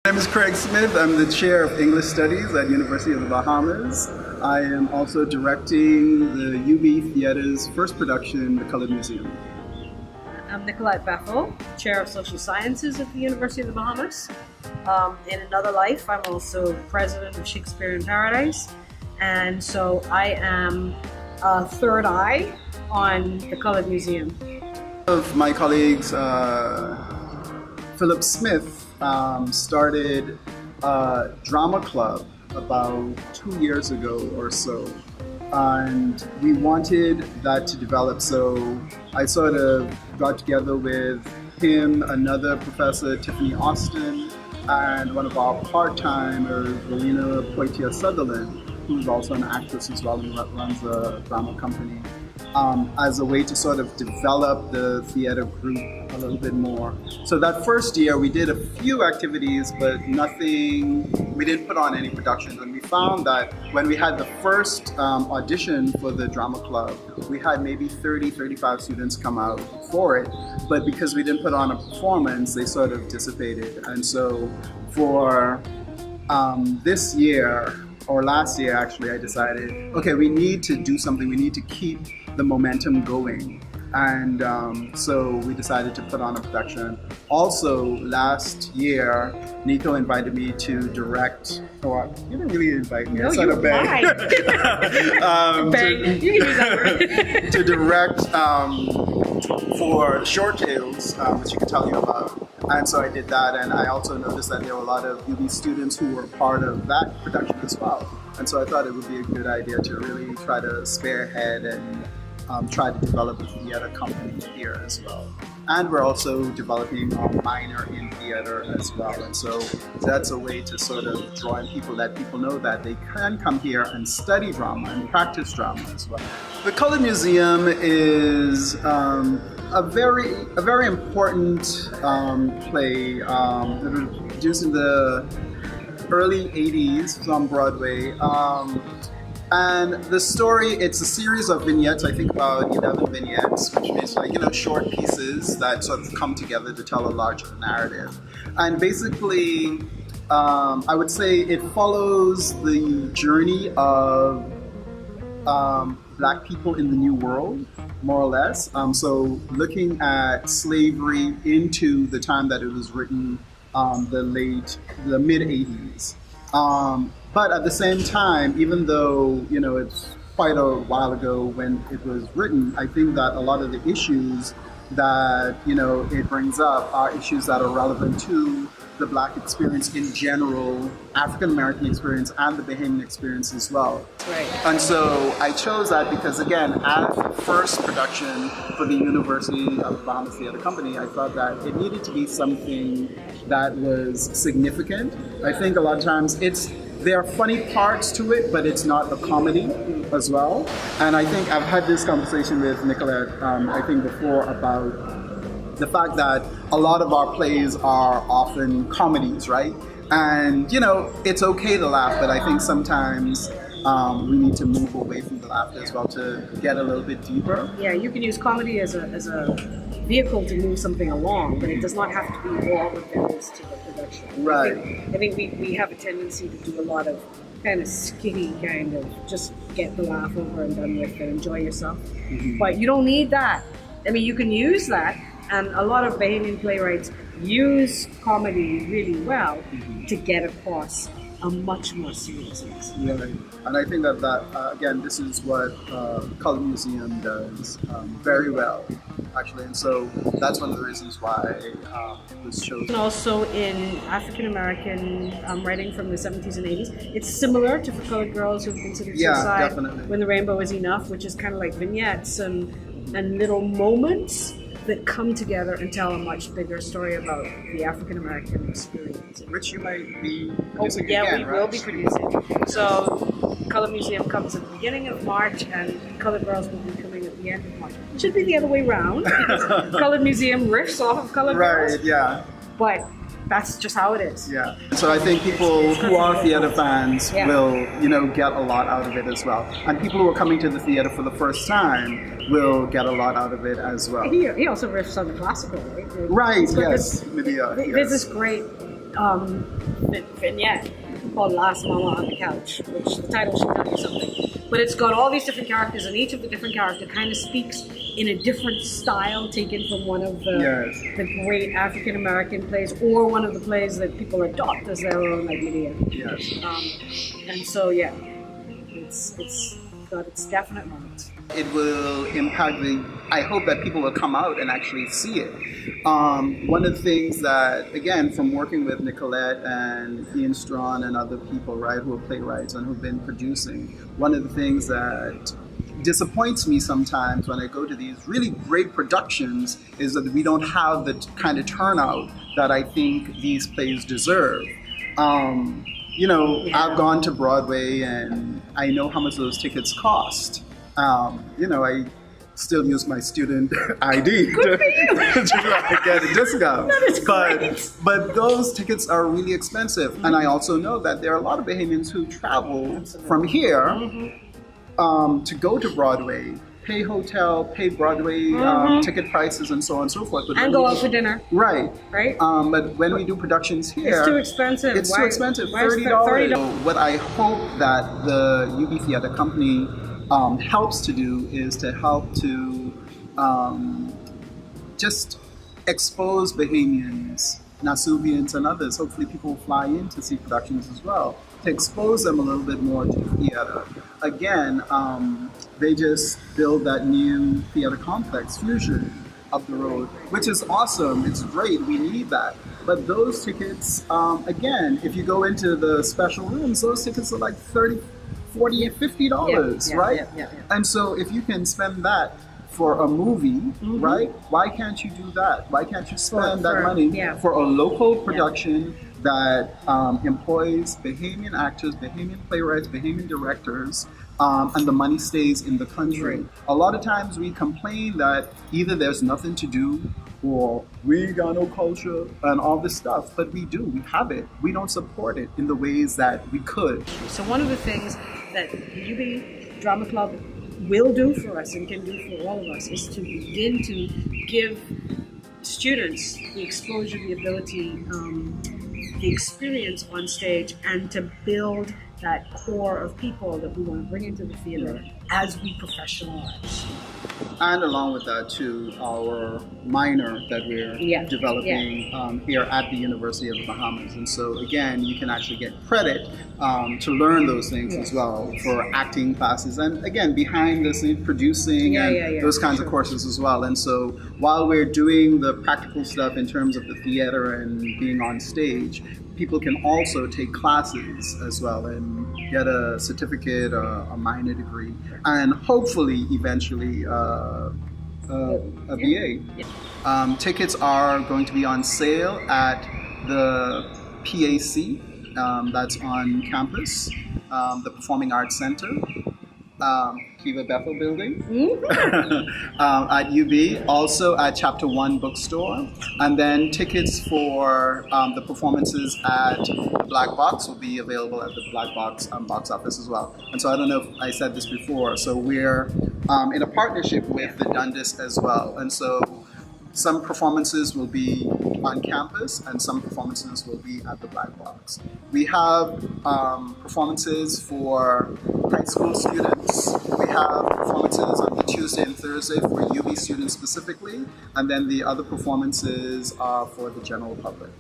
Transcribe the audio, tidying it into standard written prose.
My name is Craig Smith. I'm the chair of English Studies at University of the Bahamas. I am also directing the UB Theatre's first production, The Coloured Musuem. I'm Nicolette Bethel, chair of social sciences at the University of the Bahamas. In another life, I'm also president of Shakespeare in Paradise, and so I am a third eye on The Coloured Musuem. Of my colleagues, Philip Smith started a drama club about 2 years ago or so, and we wanted that to develop, so I sort of got together with him, another professor, Tiffany Austin, and one of our part-timers, Rowena Poitier-Sutherland, who's also an actress as well and runs a drama company, as a way to sort of develop the theater group a little bit more. So that first year we did a few activities, but we didn't put on any productions. And we found that when we had the first audition for the drama club, we had maybe 30, 35 students come out for it. But because we didn't put on a performance, they sort of dissipated. And so for this year, or last year actually, I decided, okay, we need to do something. We need to keep the momentum going. And so we decided to put on a production. Also, last year, Nico invited me to direct, or you didn't really invite me, No, I sort you of begged. Bang. You can use that word. To direct for Short Tales, which you can tell you about. And so I did that, and I also noticed that there were a lot of UB students who were part of that production as well. And so I thought it would be a good idea to really try to spearhead and try to develop a theater company here as well. And we're also developing a minor in theater as well. And so that's a way to sort of draw in people, that people know that they can come here and study drama and practice drama as well. The Coloured Musuem is a very important play that was produced in the early 80s from Broadway. And the story, it's a series of vignettes, I think about 11 vignettes, which means short pieces that sort of come together to tell a larger narrative. And basically, I would say it follows the journey of Black people in the New World, more or less. So looking at slavery into the time that it was written, the mid-80s. But at the same time, even though it's quite a while ago when it was written, I think that a lot of the issues that it brings up are issues that are relevant to the Black experience in general, African American experience, and the Bahamian experience as well. Right. And so I chose that because, again, as the first production for the University of the Bahamas Theater Company, I thought that it needed to be something that was significant. I think a lot of times there are funny parts to it, but it's not a comedy as well. And I think I've had this conversation with Nicolette, I think before, about the fact that a lot of our plays are often comedies, right? And it's okay to laugh, but I think sometimes we need to move away from the laughter as well to get a little bit deeper. Yeah, you can use comedy as a vehicle to move something along, but it does not have to be all that there is to the production. Right. I think we have a tendency to do a lot of kind of skinny kind of just get the laugh over and done with and enjoy yourself. Mm-hmm. But you don't need that. I mean, you can use that, and a lot of Bahamian playwrights use comedy really well to get across a much more serious message. Right. And I think that again, this is what Coloured Musuem does very well, actually. And so that's one of the reasons why it was chosen. And also in African American writing from the 70s and 80s, it's similar to For Colored Girls Who've Considered Suicide, definitely. When the Rainbow Is Enough, which is kind of like vignettes and little moments that come together and tell a much bigger story about the African American experience. Which you might be producing yeah, again, we right? will be producing. So Coloured Musuem comes at the beginning of March, and Coloured Girls will be coming at the end of March. It should be the other way around, because Coloured Musuem riffs off of Coloured Girls. Right, yeah. But that's just how it is. Yeah. So I think people who are theater fans will, get a lot out of it as well. And people who are coming to the theater for the first time will get a lot out of it as well. He also riffs on the classical, right? Right, So yes. There's this great vignette called Last Mama on the Couch, which the title should tell you something. But it's got all these different characters, and each of the different characters kind of speaks in a different style taken from one of the great African American plays, or one of the plays that people adopt as their own, like Medea. Yes. And so, yeah, it's got its definite moments. It will impact I hope that people will come out and actually see it. One of the things that, again, from working with Nicolette and Ian Strawn and other people, right, who are playwrights and who've been producing, one of the things that disappoints me sometimes when I go to these really great productions is that we don't have the kind of turnout that I think these plays deserve. I've gone to Broadway and I know how much those tickets cost. I still use my student ID to get a discount. That is great. But those tickets are really expensive. Mm-hmm. And I also know that there are a lot of Bahamians who travel from here to go to Broadway, pay hotel, pay Broadway ticket prices, and so on and so forth. But and go out for dinner. Right. Right. But when we do productions here, it's too expensive. It's too expensive. $30. So what I hope that the UB Theatre Company helps to do is to help to just expose Bahamians, Nasubians, and others. Hopefully people will fly in to see productions as well, to expose them a little bit more to theater. Again, they just build that new theater complex, Fusion, up the road, which is awesome. It's great. We need that. But those tickets, again, if you go into the special rooms, those tickets are like $30, $40, and $50, right? Yeah. And so if you can spend that for a movie, right? Why can't you do that? Why can't you spend that money for a local production that employs Bahamian actors, Bahamian playwrights, Bahamian directors, and the money stays in the country? A lot of times we complain that either there's nothing to do or we ain't got no culture and all this stuff, but we do, we have it. We don't support it in the ways that we could. So one of the things that the UB Drama Club will do for us and can do for all of us is to begin to give students the exposure, the ability, the experience on stage, and to build that core of people that we want to bring into the theater as we professionalize. And along with that, too, our minor that we're developing here at the University of the Bahamas. And so, again, you can actually get credit to learn those things as well for acting classes. And, again, behind the scenes, producing and those kinds of courses as well. And so while we're doing the practical stuff in terms of the theater and being on stage, people can also take classes as well and get a certificate or a minor degree, and hopefully eventually a BA. Tickets are going to be on sale at the PAC, that's on campus, the Performing Arts Center, Nicolette Bethel building at UB, also at Chapter 1 bookstore, and then tickets for the performances at the Black Box will be available at the Black Box box office as well. And so I don't know if I said this before, so we're in a partnership with the Dundas as well, and so some performances will be on campus and some performances will be at the Black Box. We have performances for high school students. We have performances on the Tuesday and Thursday for UB students specifically, and then the other performances are for the general public.